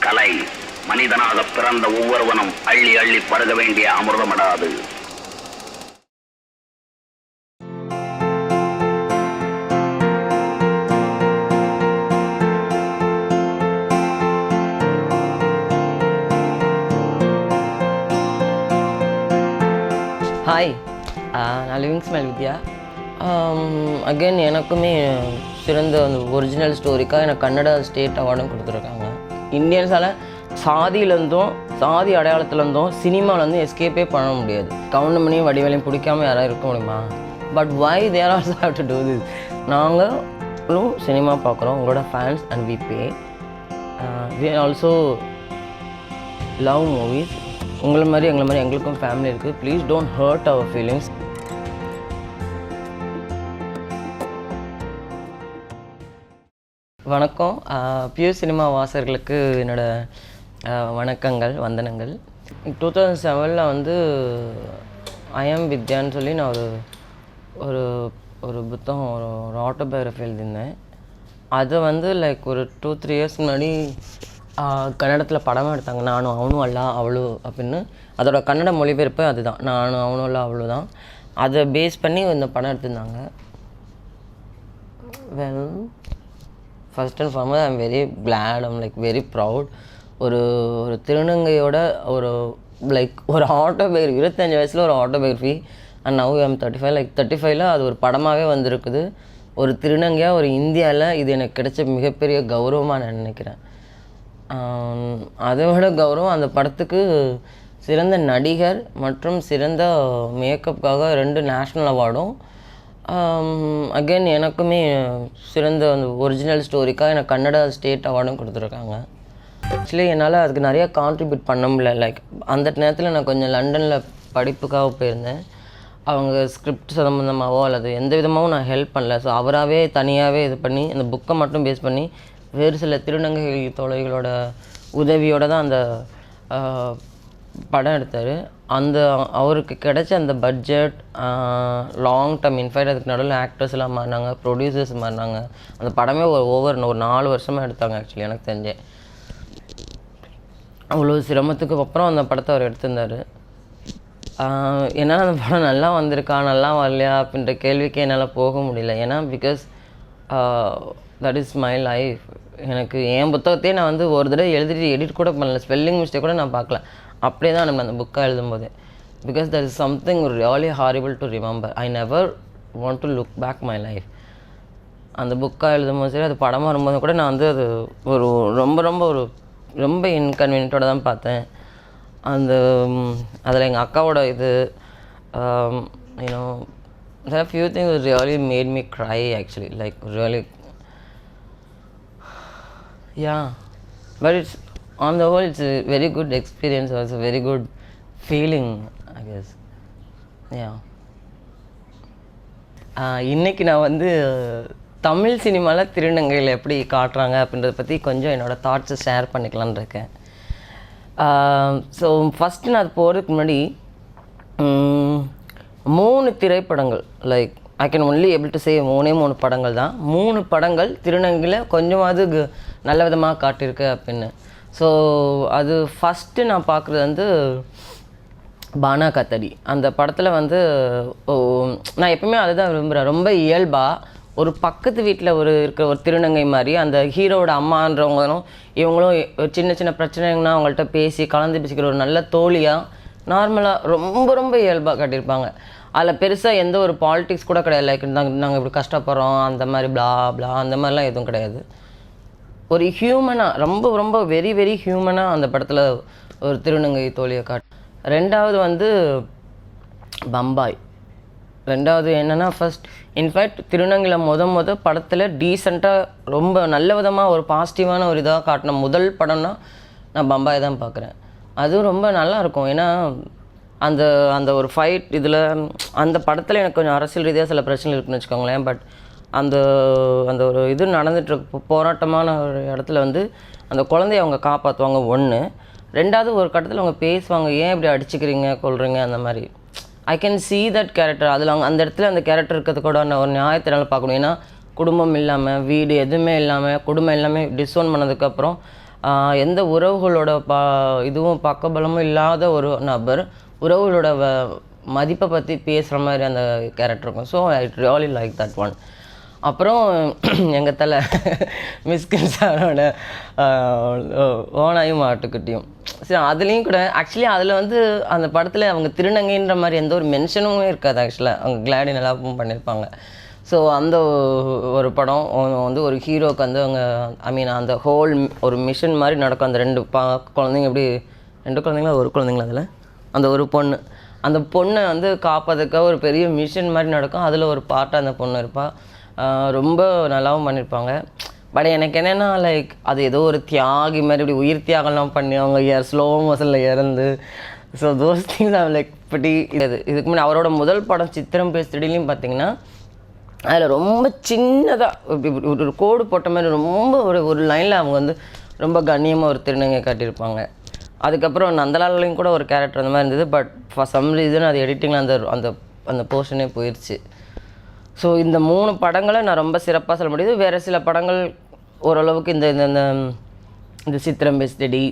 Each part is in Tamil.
கலை மனிதனாக பிறந்த ஒவ்வொருவனும் அள்ளி அள்ளி பருக வேண்டிய அமிர்தமடாது. ஹாய், நான் லிவிங் ஸ்மைல் வித்யா. அகெயின் எனக்குமே சிறந்த அந்த ஒரிஜினல் ஸ்டோரிக்காக எனக்கு கன்னடா ஸ்டேட் அவார்டும் கொடுத்துருக்காங்க. இந்தியன்ஸால் சாதி அடையாளத்துலேருந்தும் சினிமாவிலேருந்து எஸ்கேப்பே பண்ண முடியாது. கவுண்டமணியும் வடிவேலையும் பிடிக்காமல் யாராவது இருக்க முடியுமா? But why they also have to do this. நாங்களும் சினிமா பார்க்குறோம், உங்களோட fans, and we pay. We also love movies. எங்களை மாதிரி எங்களுக்கும் ஃபேமிலி இருக்குது. Please don't hurt our feelings. வணக்கம். பியூர் சினிமா வாசகர்களுக்கு என்னோடய வணக்கங்கள், வந்தனங்கள். 2007 வந்து ஐஎம் வித்யான்னு சொல்லி நான் ஒரு ஒரு புத்தகம், ஒரு ஆட்டோபயோகிராஃபி எழுதியிருந்தேன். அதை வந்து லைக் ஒரு 2-3 இயர்ஸ் முன்னாடி கன்னடத்தில் படமாக எடுத்தாங்க. நானும் அவனும் அல்ல அவ்வளோ அப்படின்னு. அதோட கன்னட மொழிபெயர்ப்பு அதுதான், நானும் அவனும் அல்ல அவ்வளோ தான். அதை பேஸ் பண்ணி இந்த படம் எடுத்திருந்தாங்க. Well, first and foremost I'm very glad, I'm like very proud. ஒரு திருநங்கையோட ஒரு ஆட்டோபயோகிராஃபி, 25 வயசில் ஒரு autobiography. And now I'm 35. Like 35ல் அது ஒரு படமாகவே வந்திருக்குது. ஒரு திருநங்கையாக ஒரு இந்தியாவில் இது எனக்கு கிடைச்ச மிகப்பெரிய கௌரவமாக நான் நினைக்கிறேன். அதை விட கௌரவம், அந்த படத்துக்கு சிறந்த நடிகர் மற்றும் சிறந்த மேக்கப்புக்காக 2 நேஷ்னல் அவார்டும், அகெயின் எனக்குமே சிறந்த அந்த ஒரிஜினல் ஸ்டோரிக்காக எனக்கு கன்னடா ஸ்டேட் அவார்டும் கொடுத்துருக்காங்க. ஆக்சுவலி என்னால் அதுக்கு நிறையா கான்ட்ரிபியூட் பண்ண முடியல. லைக் அந்த நேரத்தில் நான் கொஞ்சம் லண்டனில் படிப்புக்காக போயிருந்தேன். அவங்க ஸ்கிரிப்ட் சம்மந்தமாகவோ அல்லது எந்த விதமாகவும் நான் ஹெல்ப் பண்ணல. ஸோ அவராகவே தனியாகவே இது பண்ணி அந்த புக்கை மட்டும் பேஸ் பண்ணி வேறு சில திருநங்கை தோழிகளோட உதவியோடு தான் அந்த படம் எடுத்தார். அவருக்கு கிடைச்ச அந்த பட்ஜெட், லாங் டர்ம், இன்ஃபேக்ட் அதுக்கு நடுவில் ஆக்டர்ஸ் எல்லாம் மாறினாங்க, ப்ரொடியூசர்ஸ் மாறினாங்க. அந்த படமே ஒரு 4 வருஷமாக எடுத்தாங்க ஆக்சுவலி எனக்கு தெரிஞ்சேன். அவ்வளோ சிரமத்துக்கு அப்புறம் அந்த படத்தை அவர் எடுத்திருந்தார். என்னால் அந்த படம் நல்லா வந்திருக்கா நல்லா வரலையா அப்படின்ற கேள்விக்கு என்னால் போக முடியல. ஏன்னா because that is my life. எனக்கு என் புத்தகத்தையே நான் வந்து ஒரு தடவை எழுதிட்டு எடிட் கூட பண்ணல, ஸ்பெல்லிங் மிஸ்டேக் கூட நான் பார்க்கல. அப்படியே தான் நம்ம அந்த புக்காக எழுதும்போது, because that is something really horrible to remember. I never want to look back my life. அந்த புக்காக எழுதும்போது சரி, அது படமாக வரும்போது கூட நான் வந்து அது ஒரு ரொம்ப இன்கன்வீனியன்ட்டோட தான் பார்த்தேன். அதில் எங்கள் அக்காவோட இது there are few things that really made me cry actually, like really, yeah, but it's on the whole it's a very good experience, also very good feeling, I guess. Yeah. இன்னைக்கு நான் வந்து தமிழ் சினிமாவில் திருநங்கையில் எப்படி காட்டுறாங்க அப்படின்றத பற்றி கொஞ்சம் என்னோடய தாட்ஸை ஷேர் பண்ணிக்கலான்னு இருக்கேன். ஸோ ஃபஸ்ட்டு நான் அது போகிறதுக்கு முன்னாடி 3 திரைப்படங்கள், like I can only able to say 3 படங்கள் தான். 3 படங்கள் திருநங்கையில் கொஞ்சமாவது நல்ல விதமாக காட்டியிருக்கு அப்படின்னு. ஸோ அது ஃபஸ்ட்டு நான் பார்க்குறது வந்து பானா கத்தடி. அந்த படத்தில் வந்து நான் எப்பவுமே அதை தான் விரும்புகிறேன். ரொம்ப இயல்பாக ஒரு பக்கத்து வீட்டில் இருக்கிற ஒரு திருநங்கை மாதிரி அந்த ஹீரோவோட அம்மான்றவங்களும் இவங்களும் சின்ன சின்ன பிரச்சனைங்கன்னா அவங்கள்ட்ட பேசி கலந்து பேசிக்கிற ஒரு நல்ல தோழியாக நார்மலாக ரொம்ப இயல்பாக காட்டியிருப்பாங்க. அதில் பெருசாக எந்த ஒரு பாலிட்டிக்ஸ் கூட கிடையாது. லைக் நாங்கள் இப்படி கஷ்டப்படுறோம் அந்த மாதிரி பிளா அந்த மாதிரிலாம் எதுவும் கிடையாது. ஒரு ஹியூமனாக ரொம்ப வெரி ஹியூமனாக அந்த படத்தில் ஒரு திருநங்கை தோழியை காட்டு. 2வது வந்து பம்பாய். 2வது என்னென்னா, ஃபஸ்ட் இன்ஃபேக்ட் திருநங்கையில் முத படத்தில் டீசெண்டாக ரொம்ப நல்ல விதமாக ஒரு பாசிட்டிவான ஒரு இதாக காட்டின முதல் படம்னா நான் பம்பாய் தான் பார்க்குறேன். அதுவும் ரொம்ப நல்லாயிருக்கும். ஏன்னா அந்த ஒரு ஃபைட் இதில் அந்த படத்தில் எனக்கு கொஞ்சம் அரசியல் ரீதியாக சில பிரச்சனை இருக்குதுன்னு வச்சுக்கோங்களேன். பட் அந்த ஒரு இது நடந்துகிட்ருக்கு, போராட்டமான ஒரு இடத்துல வந்து அந்த குழந்தைய அவங்க காப்பாற்றுவாங்க. 1. 2வது ஒரு கட்டத்தில் அவங்க பேசுவாங்க, ஏன் இப்படி அடிச்சுக்கிறீங்க கொள்றீங்க அந்த மாதிரி. I can see that character. அதில் அந்த இடத்துல அந்த கேரக்டர் இருக்கிறது கூட ஒரு நியாயத்தினால பார்க்கணும். ஏன்னா குடும்பம் இல்லாமல், வீடு எதுவுமே இல்லாமல், குடும்பம் எல்லாமே டிஸ்ஓன் பண்ணதுக்கப்புறம் எந்த உறவுகளோட இதுவும் பக்கபலமும் இல்லாத ஒரு நபர் உறவுகளோட மதிப்பை பற்றி பேசுகிற மாதிரி அந்த கேரக்டர் இருக்கும். So I really like that one. அப்புறம் எங்கள் தலை மிஸ்கின் சாரோட ஓனாயும் ஆட்டுக்குட்டியும். சரி, அதுலேயும் கூட ஆக்சுவலி அதில் வந்து அந்த படத்தில் அவங்க திருநங்கைன்ற மாதிரி எந்த ஒரு மென்ஷனுமே இருக்காது. ஆக்சுவலாக அவங்க கிளாடி நல்லா பண்ணியிருப்பாங்க. ஸோ அந்த ஒரு படம் வந்து ஒரு ஹீரோக்கு வந்து அவங்க அந்த ஹோல் ஒரு மிஷன் மாதிரி நடக்கும். அந்த 2 குழந்தைங்க எப்படி 2 குழந்தைங்களா ஒரு குழந்தைங்களா அதில் அந்த ஒரு பொண்ணு, அந்த பொண்ணை வந்து காப்பாற்றுக்காக ஒரு பெரிய மிஷன் மாதிரி நடக்கும். அதில் ஒரு பார்ட்டாக அந்த பொண்ணு இருப்பாள். ரொம்ப நல்லாவும் பண்ணியிருப்பாங்க. பட் எனக்கு என்னென்னா லைக் அது ஏதோ ஒரு தியாகி மாதிரி இப்படி உயிர் தியாகம்லாம் பண்ணி அவங்க ஸ்லோ மோஷனில் இறந்து. ஸோ தோஸ் திங்ஸ் லைக் இப்படி இதுக்கு முன்னாடி அவரோட முதல் படம் சித்திரம் பேசுறதுலையும் பார்த்தீங்கன்னா அதில் ரொம்ப சின்னதாக ஒரு கோடு போட்ட மாதிரி ரொம்ப ஒரு லைனில் அவங்க வந்து ரொம்ப கண்ணியமாக ஒரு திருநங்கை காட்டியிருப்பாங்க. அதுக்கப்புறம் நந்தலாலையும் கூட ஒரு கேரக்டர் அந்த மாதிரி இருந்தது. பட் ஃபார் சம் ரீசன் அது எடிட்டிங்கில் அந்த அந்த போர்ஷனே போயிடுச்சு. ஸோ இந்த 3 படங்களை நான் ரொம்ப சிறப்பாக சொல்ல முடியுது. வேறு சில படங்கள் ஓரளவுக்கு இந்த சித்திரம் பேஸ்டடி,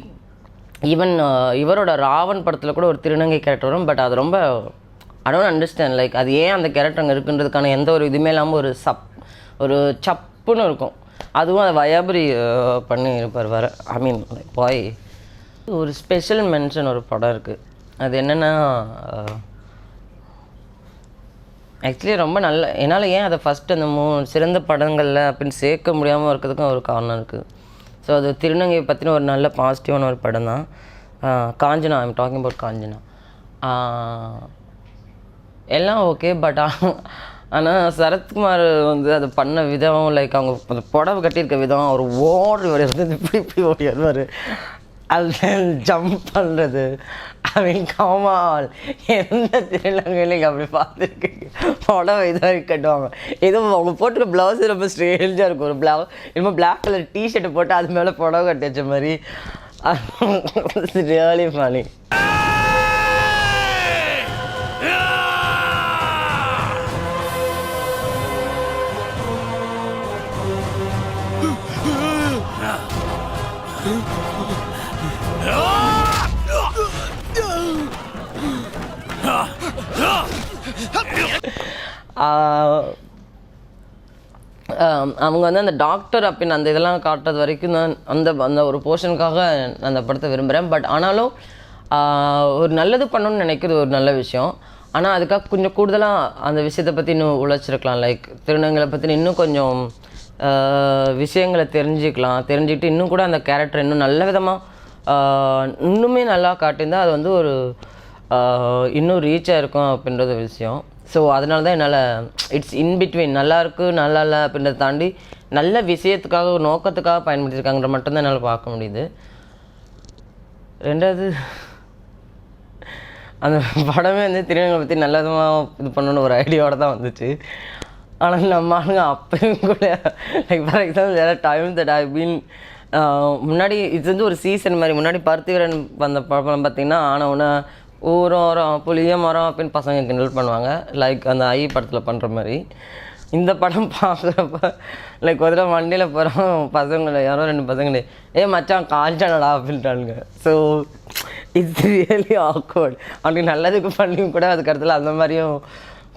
ஈவன் இவரோட ராவன் படத்தில் கூட ஒரு திருநங்கை கேரக்டர் வரும். பட் அது ரொம்ப ஐ டோன்ட் அண்டர்ஸ்டாண்ட் லைக் அது ஏன் அந்த கேரக்டர் அங்கே இருக்குன்றதுக்கான எந்த ஒரு இதுவுமே இல்லாமல் ஒரு சப்புன்னு இருக்கும். அதுவும் அதை வயாபரி பண்ணி இருப்பார் வேறு. லைக் பாய் ஒரு ஸ்பெஷல் மென்ஷன் ஒரு படம் இருக்குது. அது என்னென்னா ஆக்சுவலி ரொம்ப நல்ல என்னால் ஏன் அதை ஃபஸ்ட்டு அந்த 3 சிறந்த படங்களில் அப்படின்னு சேர்க்க முடியாமல் இருக்கிறதுக்கும் ஒரு காரணம் இருக்குது. ஸோ அது திருநங்கை பற்றின ஒரு நல்ல பாசிட்டிவான ஒரு படம் தான். Kanchana, I'm talking about Kanchana. எல்லாம் ஓகே. பட் ஆனால் சரத்குமார் வந்து அதை பண்ண விதம் லைக் அவங்க அந்த புடவை கட்டியிருக்க விதம், அவர் இவர் வந்து இப்படி ஓடி வருவார், அது ஜம்ப் பண்ணுறது. கமால் எந்த திருநங்கையிலையும் அப்படி பார்த்துருக்கீங்க? புடவை இதாக கட்டுவாங்க. எதுவும் அவங்க போட்டுக்க ப்ளவுஸு ரொம்ப ஸ்ட்ரேஞ்சாக இருக்கும். ஒரு இன்னும் பிளாக் கலர் டிஷர்ட்டை போட்டு அது மேலே புடவை கட்டி வச்ச மாதிரி. Really funny. அவங்க வந்து அந்த டாக்டர் அப்படின்னு அந்த இதெல்லாம் காட்டுறது வரைக்கும் தான் அந்த ஒரு போர்ஷனுக்காக அந்த படத்தை விரும்புகிறேன். பட் ஆனாலும் ஒரு நல்லது பண்ணணும்னு நினைக்கிறது ஒரு நல்ல விஷயம். ஆனால் அதுக்காக கொஞ்சம் கூடுதலாக அந்த விஷயத்தை பற்றி இன்னும் உழைச்சிருக்கலாம். லைக் திருநங்கைகளை பற்றி இன்னும் கொஞ்சம் விஷயங்களை தெரிஞ்சுக்கிட்டு இன்னும் கூட அந்த கேரக்டர் இன்னும் நல்ல விதமாக இன்னுமே நல்லா காட்டியிருந்தால் அது வந்து ஒரு இன்னும் ரீச்சாக இருக்கும் அப்படின்றது விஷயம். ஸோ அதனால தான் என்னால் இட்ஸ் இன்பிட்வீன் நல்லாயிருக்கு நல்லா இல்லை அப்படின்றத தாண்டி நல்ல விஷயத்துக்காக நோக்கத்துக்காக பயன்படுத்தியிருக்காங்கிற மட்டும்தான் என்னால் பார்க்க முடியுது. 2வது அந்த படமே வந்து திருநங்கைகளை பற்றி நல்ல விதமாக இது பண்ணணுன்னு ஒரு ஐடியாவோடு தான் வந்துச்சு. ஆனால் நம்ம ஆளுங்க அப்பயும் கூட லைக் ஃபார் எக்ஸாம்பிள் வேறு டைம் தட் ஐ பீன் முன்னாடி இது வந்து ஒரு சீசன் மாதிரி. முன்னாடி பருத்திவீரன் வந்த படம் பார்த்திங்கன்னா ஆனவுன்னா ஊரோரம் புளிய மரம் அப்படின்னு பசங்க கிண்டல் பண்ணுவாங்க. லைக் அந்த ஐ படத்தில் பண்ணுற மாதிரி. இந்த படம் பார்க்குறப்ப லைக் ஒரு தடவை வண்டியில் போகிறோம் பசங்களை யாரோ 2 பசங்களே மச்சான் கால்ச்சானடா அப்படின்ட்டானுங்க. So it's really awkward. அவனுக்கு நல்லதுக்கு பண்ணியும் கூட அதுக்கு இடத்துல அந்த மாதிரியும்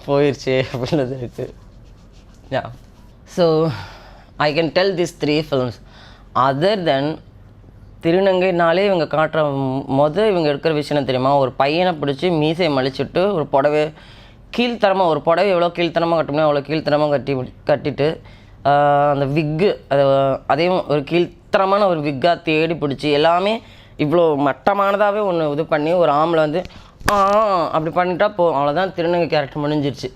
போயிடுச்சு அப்படின்றது இருக்குது. Yeah so I can tell this 3 films other than திருநங்கைனாலே இவங்க காட்டுற இவங்க எடுக்கிற விஷயம் தெரியுமா? ஒரு பையனை பிடிச்சி மீசையை மலிச்சுட்டு ஒரு புடவை கீழ்த்தரமாக ஒரு புடவை எவ்வளோ கீழ்த்தரமாக கட்டணுமோ அவ்வளோ கீழ்த்தரமாக கட்டிட்டு அந்த விக்கு அதையும் ஒரு கீழ்த்தரமான ஒரு விக்காக தேடி பிடிச்சி எல்லாமே இவ்வளோ மட்டமானதாகவே ஒன்று இது பண்ணி ஒரு ஆம்பளை வந்து அப்படி பண்ணிட்டா அவ்வளோதான் திருநங்கை கேரக்டர் முடிஞ்சிருச்சு.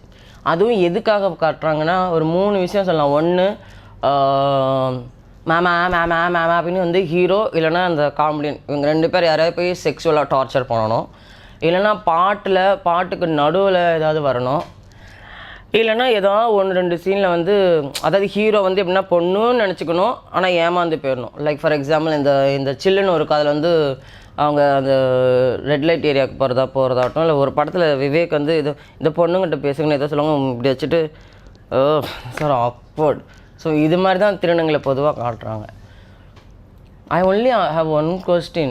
அதுவும் எதுக்காக காட்டுறாங்கன்னா ஒரு 3 விஷயம் சொல்லலாம். ஒன்று மேமா அப்படின்னு வந்து ஹீரோ இல்லைனா அந்த காமெடியன் இவங்க 2 பேர் யாராவது போய் செக்ஷுவலாக டார்ச்சர் பண்ணணும். இல்லைனா பாட்டுக்கு நடுவில் ஏதாவது வரணும். இல்லைனா ஏதாவது 1-2 சீனில் வந்து அதாவது ஹீரோ வந்து எப்படின்னா பொண்ணுன்னு நினச்சிக்கணும் ஆனால் ஏமாந்து போயிடணும். லைக் ஃபார் எக்ஸாம்பிள் இந்த சில்லுன்னு ஒரு அதில் வந்து அவங்க அந்த ரெட் லைட் ஏரியாவுக்கு போகிறதாகட்டும். இல்லை ஒரு படத்தில் விவேக் வந்து இந்த பொண்ணுங்கிட்ட பேசுங்கன்னு ஏதோ சொல்லுவாங்க இப்படி வச்சுட்டு சார் ஆக்வர்ட். ஸோ இது மாதிரி தான் திருநங்கைகளை பொதுவாக காட்டுறாங்க. I only have one question.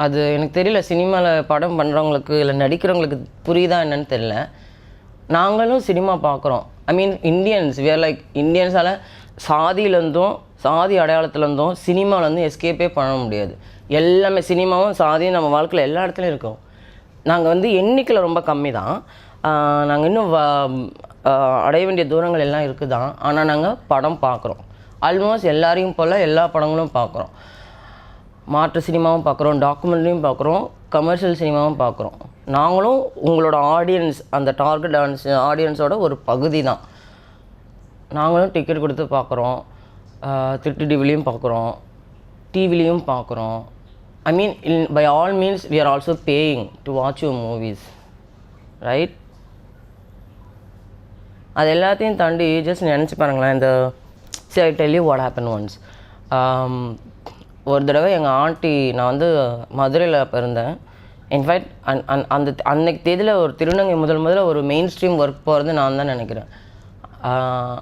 அது எனக்கு தெரியல, சினிமாவில் படம் பண்ணுறவங்களுக்கு இல்லை நடிக்கிறவங்களுக்கு புரியுதா என்னன்னு தெரியல. நாங்களும் சினிமா பார்க்குறோம். I mean Indians, we are like இந்தியன்ஸால் சாதியிலேருந்தும் சாதி அடையாளத்துலேருந்தும் சினிமாவிலேருந்து எஸ்கேப்பே பண்ண முடியாது. எல்லாமே சினிமாவும் சாதியும் நம்ம வாழ்க்கையில் எல்லா இடத்துலையும் இருக்கும். நாங்கள் வந்து எண்ணிக்கையில் ரொம்ப கம்மி தான். நாங்கள் இன்னும் அடைய வேண்டிய தூரங்கள் எல்லாம் இருக்குது தான். ஆனால் நாங்கள் படம் பார்க்குறோம். ஆல்மோஸ்ட் எல்லாரையும் போல் எல்லா படங்களும் பார்க்குறோம். மாற்று சினிமாவும் பார்க்குறோம், டாக்குமெண்ட்ரியும் பார்க்குறோம், கமர்ஷியல் சினிமாவும் பார்க்குறோம். நாங்களும் உங்களோட ஆடியன்ஸ், அந்த டார்கெட் ஆடியன்ஸோட ஒரு பகுதி தான். நாங்களும் டிக்கெட் கொடுத்து பார்க்குறோம், திருட்டு டிவிலையும் பார்க்குறோம், டிவிலையும் பார்க்குறோம். I mean by all means we are also paying to watch your movies, right? அது எல்லாத்தையும் தாண்டி ஜஸ்ட் நினச்சி பாருங்களேன். இந்த see I tell you what happened once. ஒரு தடவை எங்கள் ஆண்டி, நான் வந்து மதுரையில் அப்போ இருந்தேன். இன்ஃபேக்ட் அந்த அன்னைக்கு தேதியில் ஒரு திருநங்கை முதல்ல ஒரு மெயின் ஸ்ட்ரீம் ஒர்க் போகிறது நான் தான் நினைக்கிறேன்.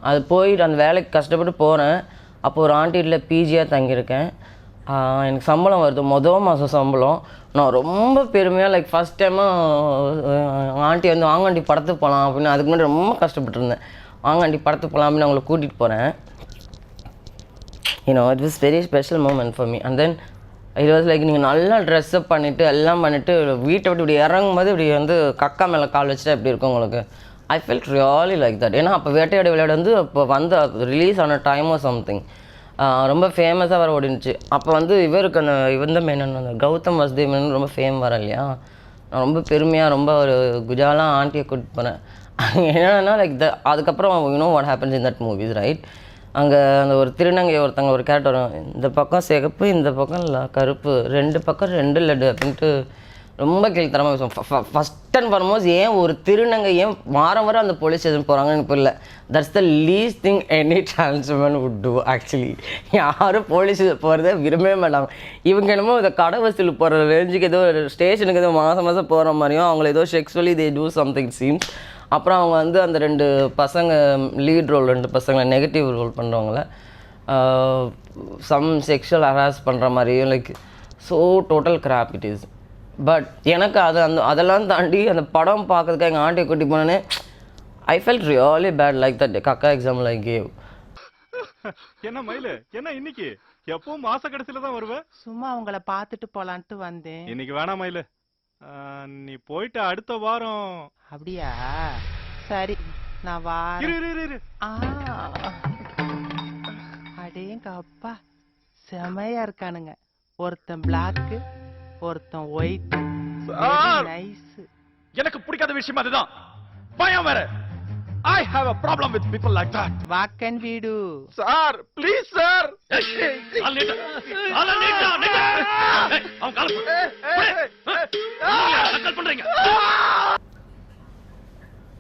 அது போயிட்டு அந்த வேலைக்கு கஷ்டப்பட்டு போகிறேன். அப்போ ஒரு ஆண்டி வீட்டில் பிஜியாக தங்கியிருக்கேன். எனக்கு சம்பளம் வருது, மாதம் சம்பளம். நான் ரொம்ப பெருமையாக லைக் ஃபஸ்ட் டைமாக ஆண்டி வந்து வாங்காண்டி படத்துக்கு போகலாம் அப்படின்னு, அதுக்கு முன்னாடி ரொம்ப கஷ்டப்பட்டுருந்தேன். வாங்காண்டி படத்துக்கு போகலாம் அப்படின்னு அவங்களை கூட்டிகிட்டு போகிறேன். it was very special moment for me. And then it was like நீங்கள் நல்லா ட்ரெஸ்அப் பண்ணிவிட்டு எல்லாம் பண்ணிவிட்டு வீட்டை விட்டு இப்படி இறங்கும்போது இப்படி வந்து கக்கா மேலே கால் வச்சுட்டா எப்படி இருக்கும் உங்களுக்கு? ஐ ஃபெல்ட் ரியலி லைக் தட். ஏன்னா அப்போ வேட்டையாடி விளையாட வந்து அப்போ வந்து ரிலீஸ் ஆன டைமோ சம்திங் ரொம்ப ஃபேமஸாக வர ஓடிச்சு. அப்போ வந்து இவருக்கு அந்த இவந்த மேனன், அந்த கௌதம் வாசுதேவ் மேனன் ரொம்ப ஃபேம் வர இல்லையா? நான் ரொம்ப பெருமையாக ரொம்ப ஒரு குஜாலாம் ஆண்டியை கூட்டிட்டு போனேன். என்னென்னா லைக் அதுக்கப்புறம் what happens in that movies, right? அங்கே அந்த ஒரு திருநங்கை ஒருத்தங்க ஒரு கேரக்டர் வரும், இந்த பக்கம் சிகப்பு இந்த பக்கம் கருப்பு, 2 பக்கம் 2 லட்டு அப்படின்ட்டு ரொம்ப கீழ்த்தரமாக பேசுவோம். ஃபஸ்ட் அண்ட் ஃபார்மோஸ்ட் ஏன் ஒரு திருநங்கை ஏன் வாரம் அந்த போலீஸ் ஸ்டேஷன் போகிறாங்கன்னு எனக்கு புரியல. That's the least thing any trans man would do actually. யாரும் போலீஸ் போகிறத விரும்பவே மாட்டாங்க. இவங்க என்னமோ இந்த கடை வசூல் போகிற ரேஞ்சுக்கு ஏதோ ஸ்டேஷனுக்கு ஏதோ மாதம் போகிற மாதிரியும் அவங்கள ஏதோ sexually they do something scenes. அப்புறம் அவங்க வந்து அந்த 2 பசங்க லீட் ரோல், 2 பசங்களை நெகட்டிவ் ரோல் பண்ணுறவங்கள சம் செக்ஷுவல் ஹராஸ் பண்ணுற மாதிரியும் like so total crap it is. But எனக்கு அதெல்லாம் தாண்டி அந்த படம் பார்க்கறதுக்கு எங்கள் ஆண்டியை கூட்டி போனேன்னே I felt really bad like that கக்கா எக்ஸாம்பிள் ஐ கேவ். என்ன மயிலு, என்ன இன்னைக்கு எப்பவும் மாச கடைசியில தான் வருவேன்? சும்மா உங்களை பார்த்துட்டு போலான்ட்டு வந்தேன். இன்னைக்கு வேணாம் மயிலு, நீ போயிட்டு அடுத்த வாரம். அப்படியா? சரி, நான் வாரேன். அடேங்க அப்பா, செமையா இருக்கானுங்க. ஒருத்தன் பிளாக், ஒருத்தன் ஒயிட். நைஸ். எனக்கு பிடிக்காத விஷயம் அதுதான். பயம் வேற. I have a problem with people like that. வாக்கன் வீடு. Sir, please sir. அவன் கால் பண்றீங்க.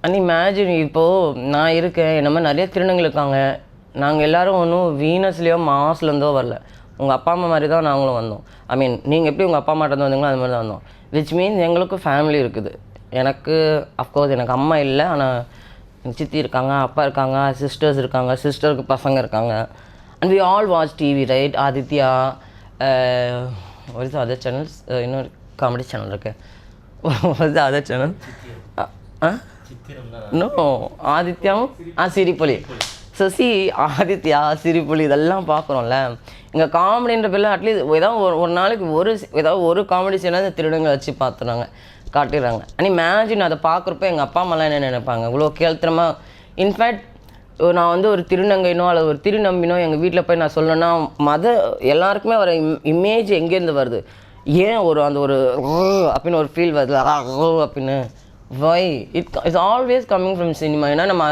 அண்ட் இமேஜின் இப்போது நான் இருக்கேன், என்ன மாதிரி நிறைய திருநங்கை இருக்காங்க. நாங்கள் எல்லோரும் ஒன்றும் வீனஸ்லேயோ மாஸ்லேருந்தோ வரல. உங்கள் அப்பா அம்மா மாதிரி தான் நாங்களும் வந்தோம். ஐ மீன் நீங்கள் எப்படி உங்கள் அப்பா அம்மாட்ட வந்தீங்களோ அது மாதிரி தான் வந்தோம். விச் மீன்ஸ் எங்களுக்கும் ஃபேமிலி இருக்குது. எனக்கு அஃப்கோர்ஸ் எனக்கு அம்மா இல்லை, ஆனால் எங்கள் சித்தி இருக்காங்க, அப்பா இருக்காங்க, சிஸ்டர்ஸ் இருக்காங்க, சிஸ்டருக்கு பசங்க இருக்காங்க. And we all watch TV, right? Aditya, ஒரு அதர் சேனல்ஸ், இன்னொரு காமெடி சேனல் இருக்கு, ஒரு அதர் சேனல். நோ, ஆதித்யாவும் சிரிப்பொலி. சசி, ஆதித்யா, சிரிப்பொலி இதெல்லாம் பார்க்குறோம்ல. இங்கே காமெடின்ற பேரில் அட்லீஸ்ட் ஏதாவது ஒரு நாளைக்கு ஏதாவது ஒரு காமெடி சேனல் திருடங்களை வச்சு பார்த்துறாங்க, காட்டிடுறாங்க. அண்ட் இமேஜின் அதை பார்க்குறப்ப எங்கள் அப்பா அம்மாலாம் என்ன நினைப்பாங்க? இவ்வளோ கேள்த்திரமாக. இன்ஃபேக்ட் நான் வந்து ஒரு திருநங்கைனோ அல்லது ஒரு திருநம்பினோ எங்கள் வீட்டில் போய் நான் சொல்லணுன்னா எல்லாருக்குமே ஒரு இமேஜ் எங்கேருந்து வருது? ஏன் அந்த ஒரு அப்படின்னு ஒரு ஃபீல் வருது அப்படின்னு? Why it's always coming from cinema. ஏன்னா நம்ம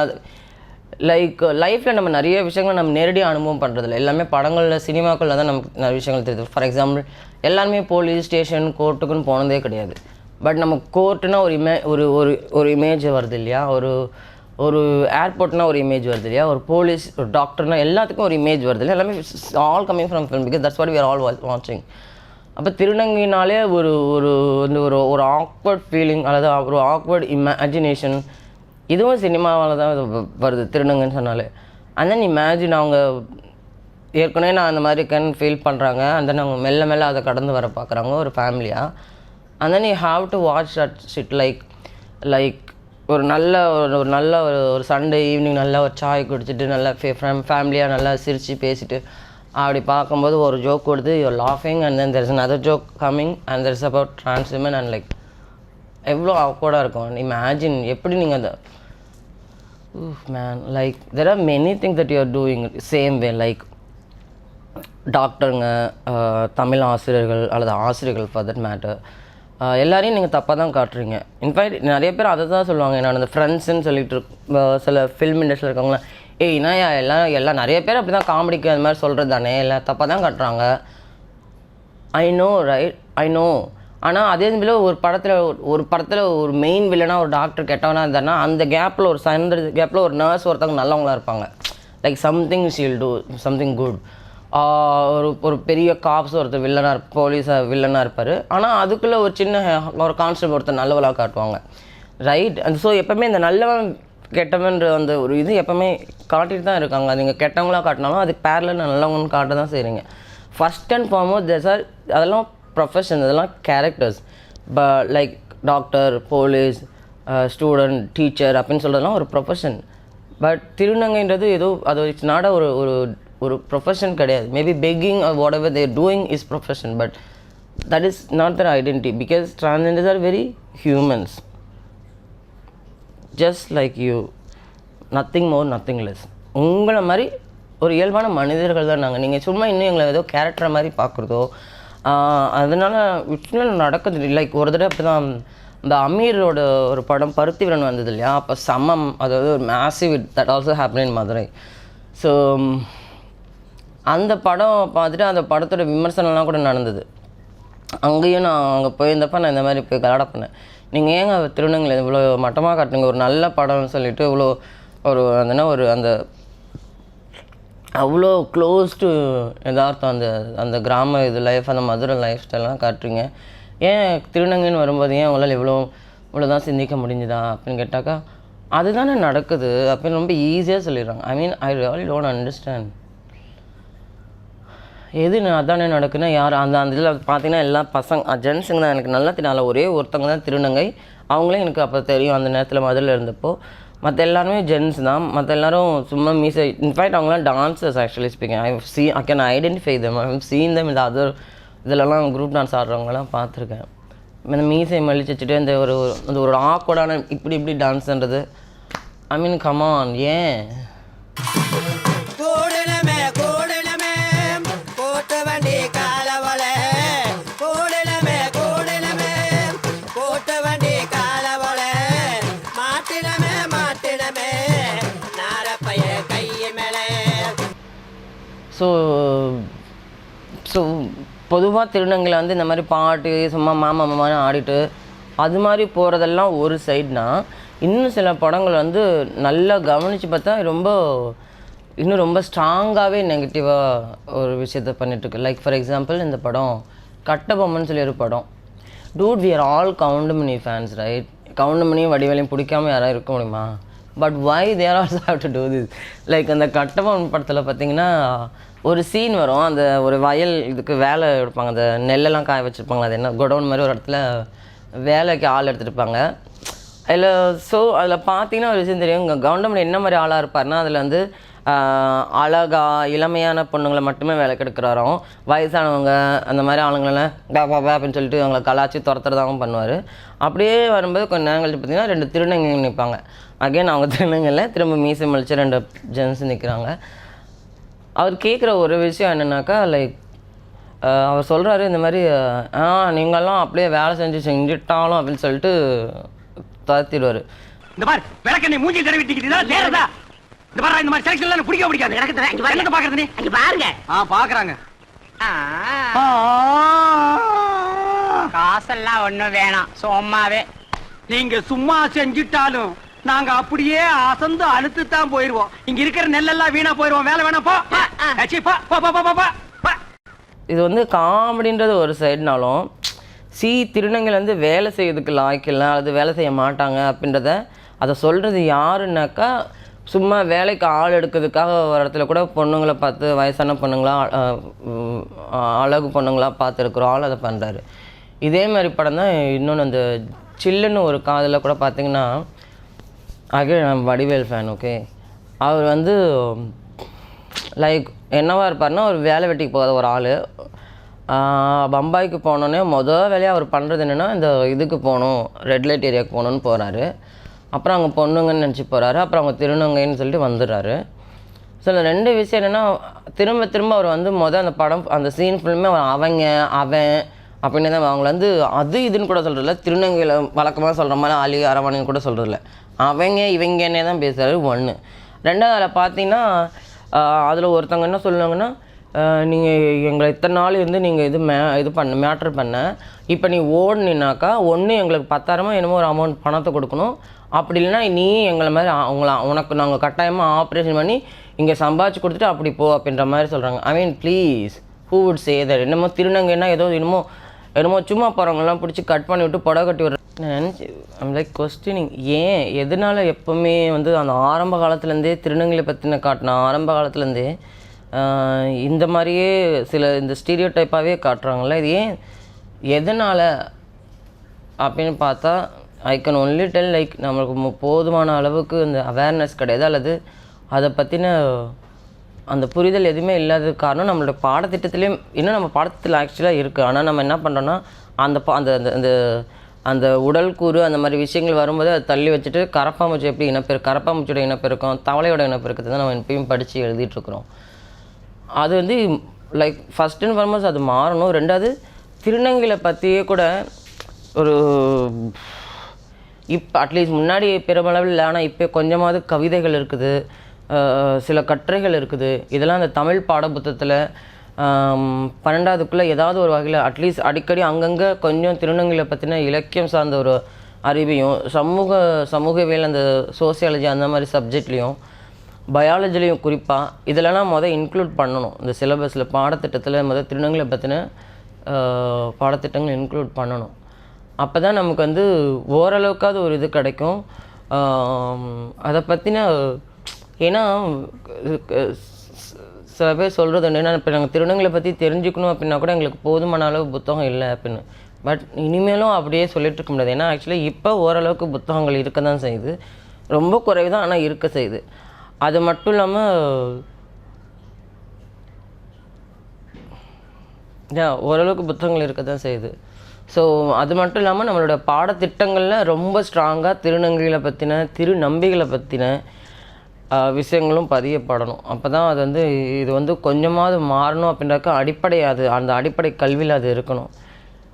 லைக் லைஃப்பில் நம்ம நிறைய விஷயங்களை நம்ம நேரடியாக அனுபவம் பண்ணுறதில்ல. எல்லாமே படங்களில் சினிமாக்களில் தான் நமக்கு நிறைய விஷயங்கள் தெரியுது. ஃபார் எக்ஸாம்பிள் எல்லாருமே போலீஸ் ஸ்டேஷன் கோர்ட்டுக்குன்னு போனதே கிடையாது. பட் நம்ம கோர்ட்டுனா ஒரு இமேஜ் வருது இல்லையா? ஒரு ஏர்போர்ட்னா ஒரு இமேஜ் வருது இல்லையா? ஒரு போலீஸ், ஒரு டாக்டர்னா எல்லாத்துக்கும் ஒரு இமேஜ் வருது இல்லையா? எல்லாமே all coming from film, because that's what we are all வாட்சிங். அப்போ திருநங்கைனாலே ஒரு ஆக்வர்ட் ஃபீலிங் அல்லது ஒரு ஆக்வர்ட் இமேஜினேஷன், இதுவும் சினிமாவால் தான் வருது திருநங்கைன்னு சொன்னாலே. அண்ட் தென் இமேஜின் அவங்க ஏற்கனவே நான் அந்த மாதிரி இருக்கேன்னு ஃபீல் பண்ணுறாங்க. அண்ட் தென் அவங்க மெல்ல மெல்ல அதை கடந்து வர பார்க்குறாங்க ஒரு ஃபேமிலியாக. And then you have to watch that shit. Like ஒரு நல்ல ஒரு சண்டே ஈவினிங் நல்லா ஒரு சாய் குடிச்சிட்டு நல்லா ஃபேமிலியாக நல்லா சிரித்து பேசிட்டு அப்படி பார்க்கும்போது ஒரு ஜோக் கொடுத்து யூஆர் லாஃபிங் and then there is another joke coming and there is about trans women and like எவ்வளோ awkward-ஆ இருக்கும். இமேஜின் எப்படி நீங்கள் அந்த man like there are many things that you are doing same way. Like டாக்டருங்க, தமிழ் ஆசிரியர்கள் அல்லது ஆசிரியர்கள் ஃபார் தட் மேட்டர், எல்லாரையும் நீங்கள் தப்பாக தான் காட்டுறீங்க. இன்ஃபேக்ட் நிறைய பேர் அதை தான் சொல்லுவாங்க. நான் அந்த ஃப்ரெண்ட்ஸுன்னு சொல்லிட்டு சில ஃபில்ம் இண்டஸ்ட்ரியில் இருக்கவங்களாம் ஏன்னா எல்லாம் நிறைய பேர் அப்படி தான் காமெடிக்கு அந்த மாதிரி சொல்கிறது தானே, எல்லாம் தப்பாக தான் காட்டுறாங்க. I know right, I know. ஆனால் அதே சமயத்தில் ஒரு படத்தில் ஒரு மெயின் வில்லனாக ஒரு டாக்டர் கெட்டவனா இருந்தாருன்னா அந்த கேப்பில் ஒரு கேப்பில் ஒரு நர்ஸ் ஒருத்தவங்க நல்லவங்களாக இருப்பாங்க. Like something she'll do something good. ஒரு பெரிய காப்ஸ் ஒருத்தர் போலீஸாக வில்லனாக இருப்பார். ஆனால் அதுக்குள்ளே ஒரு சின்ன ஒரு கான்ஸ்டபிள் ஒருத்தர் நல்லவளாக காட்டுவாங்க. ரைட். அந்த ஸோ எப்போவுமே இந்த நல்லவன் கெட்டவன்ற அந்த ஒரு இது எப்போவுமே காட்டிட்டு தான் இருக்காங்க. அது நீங்கள் கெட்டவங்களாக காட்டினாலும் அதுக்கு பேரலில் நல்லவங்கன்னு காட்ட தான் செய்கிறீங்க. ஃபஸ்ட் அண்ட் ஃபார்மோஸ்ட் அதெல்லாம் ப்ரொஃபஷன், அதெல்லாம் characters. Like doctor, police, student, teacher அப்படின்னு சொல்கிறதெல்லாம் ஒரு ப்ரொஃபஷன். பட் திருநங்கைன்றது ஏதோ அது இட்ஸ் நாட் ஒரு ப்ரொஃபஷன் கிடையாது. Maybe begging or whatever they're doing is profession, but that is not their identity because transgenders are very humans just like you, nothing more nothing less. உங்களை மாதிரி ஒரு இயல்பான மனிதர்கள் தான் நாங்கள். நீங்கள் சும்மா இன்னும் எங்களை ஏதோ கேரக்டர் மாதிரி பார்க்குறதோ அதனால் விஷயம் நடக்குது. லைக் ஒரு தடவை அப்படி தான் இந்த அமீரோட ஒரு படம் பருத்தி வீரன் வந்தது இல்லையா, அப்போ சமம், அதாவது ஒரு massive that also happen in Madurai. So அந்த படம் பார்த்துட்டு அந்த படத்தோட விமர்சனம்லாம் கூட நடந்தது. அங்கேயும் நான் அங்கே போயிருந்தப்போ நான் இந்த மாதிரி போய் கலாட பண்ணேன். நீங்கள் ஏங்க திருநங்கையில் இவ்வளோ மட்டமாக காட்டுங்க, ஒரு நல்ல படம்னு சொல்லிட்டு இவ்வளோ அந்த அவ்வளோ க்ளோஸ் டு எதார்த்தம் அந்த கிராம இது லைஃப், அந்த மதுரை லைஃப் ஸ்டைல்லாம் காட்டுறீங்க. ஏன் திருநங்கைன்னு வரும்போது ஏன் உங்களால் இவ்வளோ தான் சிந்திக்க முடிஞ்சுதா அப்படின்னு கேட்டாக்கா அதுதானே நடக்குது அப்படின்னு ரொம்ப ஈஸியாக சொல்லிடுறாங்க. ஐ மீன் ஐ ரியலி டோன்ட் அண்டர்ஸ்டாண்ட். எது அதானே நடக்குன்னா யார் அந்த இதில் பார்த்தீங்கன்னா எல்லா ஜென்ஸுங்க தான் எனக்கு நல்லா தெரியும். ஒரே ஒருத்தவங்க தான் திருநங்கை, அவங்களே எனக்கு அப்போ தெரியும் அந்த நேரத்தில் மதுரையில் இருந்தப்போ. மற்ற எல்லாருமே ஜென்ஸ் தான். மற்ற எல்லோரும் சும்மா மீசை. இன்ஃபேக்ட் அவங்களாம் dancers actually speaking. I can identify them. I have seen them இந்த அதர் இதிலலாம் குரூப் டான்ஸ் ஆடுறவங்களாம் பார்த்துருக்கேன். இந்த மீசை மலிச்சு வச்சுட்டு இந்த ஒரு ஆக்வர்டான இப்படி டான்ஸ்ன்றது. ஐ மீன் கமான், ஏன் ஸோ பொதுவாக திருநங்கையில் வந்து இந்த மாதிரி பாட்டு சும்மா மாமான்னு ஆடிட்டு அது மாதிரி போகிறதெல்லாம் ஒரு சைட்னா, இன்னும் சில படங்கள் வந்து நல்லா கவனித்து பார்த்தா இன்னும் ரொம்ப ஸ்ட்ராங்காகவே நெகட்டிவாக ஒரு விஷயத்த பண்ணிகிட்ருக்கு. லைக் ஃபார் எக்ஸாம்பிள் இந்த படம் கட்டபொம்மன்னு சொல்லி ஒரு படம். Dude we are all Goundamani fans right. கவுண்டமணியும் வடிவேலையும் பிடிக்காமல் யாராவது இருக்க முடியுமா? But why they are also have to do this. Like அந்த கட்டபொம்மன் படத்தில் பார்த்தீங்கன்னா ஒரு சீன் வரும். அந்த ஒரு வயல் இதுக்கு வேலை எடுப்பாங்க, அந்த நெல்லெல்லாம் காய வச்சுருப்பாங்க, அது என்ன குடோன் மாதிரி ஒரு இடத்துல வேலைக்கு ஆள் எடுத்துகிட்ருப்பாங்க அதில். ஸோ அதில் பார்த்தீங்கன்னா ஒரு விஷயம் தெரியும், இங்கே கவுண்டமணி என்ன மாதிரி ஆளாக இருப்பார்னா அதில் வந்து அழகாக இளமையான பொண்ணுங்களை மட்டுமே வேலைக்கு எடுக்கிறாராம். வயசானவங்க அந்த மாதிரி ஆளுங்களெல்லாம் பாப்பா அப்படின்னு சொல்லிட்டு அவங்கள கலாச்சி துரத்துறதாகவும் பண்ணுவார். அப்படியே வரும்போது கொஞ்சம் நேரம் கழிச்சு பார்த்தீங்கன்னா 2 திருநங்கைங்க நிற்பாங்க. அகைன் அவங்க திருநங்கையில் திரும்ப மீசை மலிச்சு 2 ஜென்ஸ் நிற்கிறாங்க. அவர் கேட்குற ஒரு விஷயம் என்னென்னாக்கா லைக் அவர் சொல்கிறாரு இந்த மாதிரி நீங்கள்லாம் அப்படியே வேலை செஞ்சுட்டாலும் அப்படின்னு சொல்லிட்டு துரத்திடுவார். இந்த மாதிரி விளக்கண்ணை மூஞ்சி தடவிட்டிக்கிட்டா நேரதா இந்த மாதிரி இந்த மாதிரி செலக்ஷன்ல எனக்கு பிடிக்காது. எனக்கு பாக்குறது நீ அங்க பாருங்க. பாக்குறாங்க. காசெல்லாம் ஒண்ணும் வேணாம், சும்மாவே நீங்க சும்மா செஞ்சுட்டாலும் நாங்க அப்படியே அசந்து அழுத்து தான் போயிருவோம். இங்க இருக்கிற நெல்லெல்லாம் வீணா போயிருவோம். வேலை வேணா போ. இது வந்து காமெடின்றது ஒரு சைடுனாலும் திருநங்கையில் வந்து வேலை செய்யறதுக்கு லாய்க்கில்லை, அது வேலை செய்ய மாட்டாங்க அப்படின்றத அதை சொல்கிறது யாருன்னாக்கா சும்மா வேலைக்கு ஆள் எடுக்கிறதுக்காக ஒரு இடத்துல கூட பொண்ணுங்களை பார்த்து வயசான பொண்ணுங்களா அழகு பொண்ணுங்களா பார்த்துருக்குற ஆள் அதை பண்ணுறாரு. இதே மாதிரி படம் தான் இன்னொன்று அந்த சில்லுன்னு ஒரு காதில் கூட பார்த்திங்கன்னா நான் வடிவேல் ஃபேன். ஓகே, அவர் வந்து லைக் என்னவாக இருப்பார்னா ஒரு வேலை வெட்டிக்கு போகாத ஒரு ஆள். பம்பாய்க்கு போனோன்னே வேலையாக அவர் பண்ணுறது என்னென்னா இந்த இதுக்கு போகணும், ரெட் லைட் ஏரியாவுக்கு போகணுன்னு போகிறாரு. அப்புறம் அவங்க பொண்ணுங்கன்னு நினச்சி போகிறாரு. அப்புறம் அவங்க திருநங்கைன்னு சொல்லிட்டு வந்துடுறாரு. ஸோ இந்த 2 விஷயம் என்னென்னா திரும்ப அவர் வந்து அந்த படம் அந்த சீன் ஃபுல்லுமே அவன் அப்படின்னு தான் அவங்கள வந்து அது இதுன்னு கூட சொல்கிறதில்ல, திருநங்கையில் வழக்கமாக சொல்கிற மாதிரி ஆளி அரவாணின்னு கூட சொல்கிறதில்ல, இவங்கன்னே தான் பேசுகிறாரு. 1 2வது அதில் பார்த்தீங்கன்னா அதில் ஒருத்தவங்க என்ன சொல்லுவாங்கன்னா, நீங்கள் எங்களை இத்தனை நாள் இருந்து நீங்கள் இது மேட்ரு பண்ண, இப்போ நீ ஓடுனாக்கா ஒன்று எங்களுக்கு 10,000 என்னமோ ஒரு அமௌண்ட் பணத்தை கொடுக்கணும், அப்படி இல்லைன்னா நீ எங்களை மாதிரி உனக்கு நாங்கள் கட்டாயமாக ஆப்ரேஷன் பண்ணி இங்கே சம்பாதிச்சு கொடுத்துட்டு அப்படி போ அப்படின்ற மாதிரி சொல்கிறாங்க. I mean please, who would say that? என்னமோ திருநங்கைன்னா என்னமோ சும்மா போகிறவங்கலாம் பிடிச்சி கட் பண்ணி விட்டு புடவை கட்டி விட்றேன். நான் நினச்சி ஐம் லைக் கொஸ்டினிங், ஏன் எதனால் எப்போவுமே வந்து அந்த ஆரம்ப காலத்துலேருந்தே திருநங்கையை பற்றின காட்டின ஆரம்ப காலத்துலேருந்தே இந்த மாதிரியே இந்த ஸ்டீரியோ டைப்பாகவே காட்டுறாங்களே, இது ஏன் எதனால் அப்படின்னு பார்த்தா I can only tell like நம்மளுக்கு போதுமான அளவுக்கு இந்த அவேர்னஸ் கிடையாது, அல்லது அதை பற்றின அந்த புரிதல் எதுவுமே இல்லாத காரணம் நம்மளோட பாடத்திட்டத்துலேயும் இன்னும் நம்ம பாடத்தில் ஆக்சுவலாக இருக்குது. ஆனால் நம்ம என்ன பண்ணுறோன்னா அந்த அந்த உடல் கூறு அந்த மாதிரி விஷயங்கள் வரும்போது அதை தள்ளி வச்சுட்டு கரப்பாம்பூச்சி எப்படி கரப்பாம்பூச்சியோட இனப்பெருக்கம், தவளையோட இனப்பெருக்கத்தை தான் நம்ம எப்பயும் படித்து எழுதிட்டுருக்குறோம். அது வந்து லைக் ஃபஸ்ட் அண்ட் ஃபார்மோஸ்ட் அது மாறணும். 2வது திருநங்கைகளை பற்றியே கூட ஒரு இப்போ அட்லீஸ்ட் முன்னாடி பெருமளவில் இல்லை, ஆனால் இப்போ கொஞ்சமாவது கவிதைகள் இருக்குது, சில கட்டுரைகள் இருக்குது. இதெல்லாம் அந்த தமிழ் பாடப்புத்தகத்தில் 12வதுக்குள்ளே ஏதாவது ஒரு வகையில் அட்லீஸ்ட் அடிக்கடி அங்கங்கே கொஞ்சம் திருநங்கைகளை பற்றின இலக்கியம் சார்ந்த ஒரு அறிவையும் சமூகவியல் அந்த சோசியாலஜி அந்த மாதிரி சப்ஜெக்ட்லேயும் பயாலஜிலையும் குறிப்பாக இதிலலாம் இன்க்ளூட் பண்ணணும். இந்த சிலபஸில் பாடத்திட்டத்தில் திருநங்கைகளை பற்றின பாடத்திட்டங்கள் இன்க்ளூட் பண்ணணும். அப்போ தான் நமக்கு வந்து ஓரளவுக்காவது ஒரு இது கிடைக்கும். அதை பற்றின ஏன்னா சில பேர் சொல்கிறது என்னென்னா, இப்போ நாங்கள் திருநங்கைகளை பற்றி தெரிஞ்சுக்கணும் அப்படின்னா கூட எங்களுக்கு போதுமான அளவு புத்தகம் இல்லை அப்படின்னு. பட் இனிமேலும் அப்படியே சொல்லிட்டு இருக்க முடியாது. ஏன்னா ஆக்சுவலி இப்போ ஓரளவுக்கு புத்தகங்கள் இருக்க தான் செய்யுது, ரொம்ப குறைவு தான், ஆனால் இருக்க செய்யுது. அது மட்டும் இல்லாமல் ஓரளவுக்கு புத்தகங்கள் இருக்க தான் செய்யுது. ஸோ அது மட்டும் இல்லாமல் நம்மளோட பாடத்திட்டங்களில் ரொம்ப ஸ்ட்ராங்காக திருநங்கைகளை பற்றின திருநம்பிகளை பற்றின விஷயங்களும் பதியப்படணும். அப்போ தான் அது வந்து இது வந்து கொஞ்சமாவது மாறணும் அப்படின்றக்க அடிப்படை அந்த அடிப்படை கல்வியில் அது இருக்கணும்.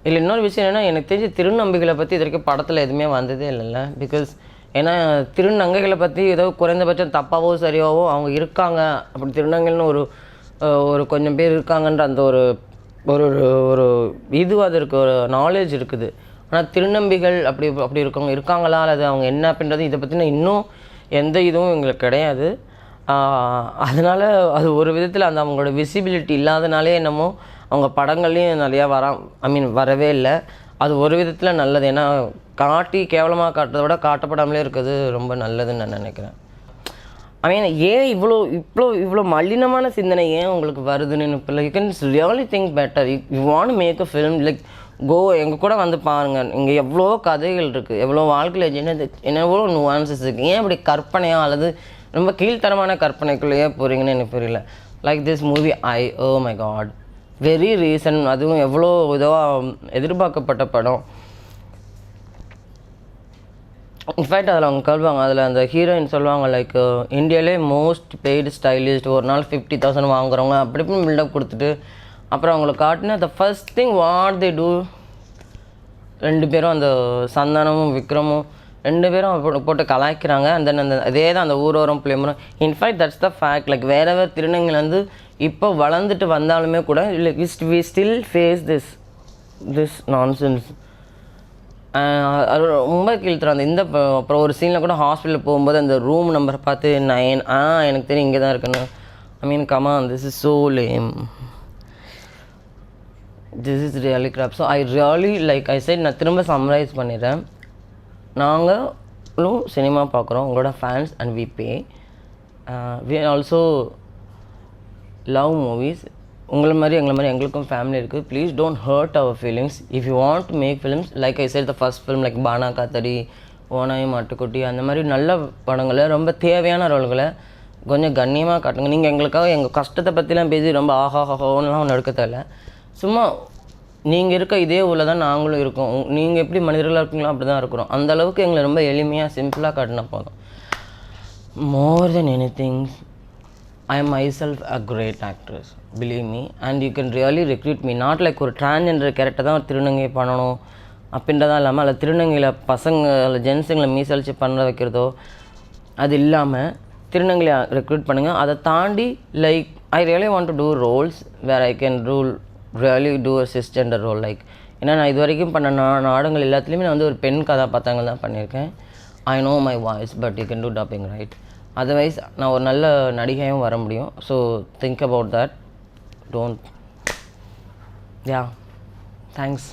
இதில் இன்னொரு விஷயம் என்னென்னா, எனக்கு தெரிஞ்ச திருநம்பிகளை பற்றி இது வரைக்கும் படத்தில் எதுவுமே வந்ததே இல்லைல்ல. பிகாஸ் ஏன்னா திருநங்கைகளை பற்றி ஏதோ குறைந்தபட்சம் தப்பாவோ சரியாவோ அவங்க இருக்காங்க, அப்படி திருநங்கைன்னு ஒரு கொஞ்சம் பேர் இருக்காங்கன்ற அந்த ஒரு ஒரு ஒரு இதுவாக அது இருக்குது, ஒரு நாலேஜ் இருக்குது. ஆனால் திருநம்பிகள் அப்படி இருக்கவங்க இருக்காங்களா, அல்லது அவங்க என்ன அப்படின்றது இதை பற்றின இன்னும் எந்த இதுவும் எங்களுக்கு கிடையாது. அதனால் அது ஒரு விதத்தில் அந்த அவங்களோட விசிபிலிட்டி இல்லாதனாலே என்னமோ அவங்க படங்கள்லேயும் நிறையா வரவே இல்லை. அது ஒரு விதத்தில் நல்லது. ஏன்னா காட்டி கேவலமாக காட்டுறதை விட காட்டப்படாமலே இருக்கிறது ரொம்ப நல்லதுன்னு நான் நினைக்கிறேன். ஏன் இவ்வளோ மலினமான சிந்தனை ஏன் உங்களுக்கு வருதுன்னு இப்போ you can really think better. You want make a film like எங்கள் கூட வந்து பாருங்கள், இங்கே எவ்வளோ கதைகள் இருக்குது, எவ்வளோ வாழ்க்கையில் எவ்வளோ நுவான்சஸ் இருக்குது. ஏன் இப்படி கற்பனையாக அல்லது ரொம்ப கீழ்த்தரமான கற்பனைக்குள்ளேயே போகிறீங்கன்னு எனக்கு புரியல. Like this movie oh my God, very reason, அதுவும் எவ்வளோ இதுவாக எதிர்பார்க்கப்பட்ட படம். இன்ஃபேக்ட் அதில் அவங்க சொல்லுவாங்க, அதில் அந்த ஹீரோயின் சொல்லுவாங்க லைக் இந்தியாவிலே மோஸ்ட் பெய்டு ஸ்டைலிஸ்ட், ஒரு நாள் 50,000 வாங்குறவங்க அப்படி இப்படி பில்டப் கொடுத்துட்டு அப்புறம் அவங்களை காட்டினா the first thing what they do, 2 பேரும் அந்த சந்தானமும் விக்ரமும் 2 பேரும் போட்டு கலாய்க்கிறாங்க. அந்த அதே தான் அந்த ஊரோரம் பிள்ளைமுறை. In fact that's the fact. Like வேறு திருநங்கைகள் வந்து இப்போ வளர்ந்துட்டு வந்தாலுமே கூட we still face this nonsense. அது ரொம்ப கீழ்த்துறாங்க. அப்புறம் ஒரு சீனில் கூட ஹாஸ்பிட்டலில் போகும்போது அந்த ரூம் நம்பரை பார்த்து 9 எனக்கு தெரியும் இங்கே தான் இருக்குன்னு. Come on, this is so lame. This is really crap. So I really like I said, நான் திரும்ப சம்மரைஸ் பண்ணிடுறேன். நாங்களும் சினிமா பார்க்குறோம், உங்களோட fans, and we pay. we also love movies. உங்களை மாதிரி எங்களை மாதிரி எங்களுக்கும் ஃபேமிலி இருக்குது. Please don't hurt our feelings. If you want to make films like I said the first film like Baana Kaathadi, ஓனாய் மாட்டுக்குட்டி, அந்த மாதிரி நல்ல படங்களை, ரொம்ப தேவையான ரோல்களை கொஞ்சம் கண்ணியமாக காட்டுங்க. நீங்கள் எங்களுக்காக எங்கள் கஷ்டத்தை பற்றிலாம் பேசி ரொம்ப ஆஹாஹோன்னுலாம் ஒன்று எடுக்க தேவை. சும்மா நீங்கள் இருக்க இதே ஊரில் தான் நாங்களும் இருக்கோம். நீங்கள் எப்படி மனிதர்களாக இருக்கீங்களோ அப்படி தான் இருக்கிறோம். அந்தளவுக்கு எங்களை ரொம்ப எளிமையாக சிம்பிளாக காட்டினா போதும். More than any things I am myself a great actress, believe me, and you can really recruit me. Not like ஒரு transgender கேரக்டர் தான் திருநங்கை பண்ணணும் அப்படின்றதான் இல்லாமல், அதில் திருநங்கையில் பசங்க ஜென்ஸுங்களை மீசலிச்சு பண்ண வைக்கிறதோ அது இல்லாமல் திருநங்கையை ரெக்ரூட் பண்ணுங்கள். அதை தாண்டி like I really want to do roles where I can really do a cisgender role. Like ஏன்னா நான் இது வரைக்கும் பண்ண நாடகங்கள் எல்லாத்துலேயுமே நான் வந்து ஒரு பெண் கதாபாத்திரங்கள் தான் பண்ணியிருக்கேன். I know my voice but you can do dubbing right. Otherwise நான் ஒரு நல்ல நடிகையும் வர முடியும். So think about that. Don't. Yeah, thanks.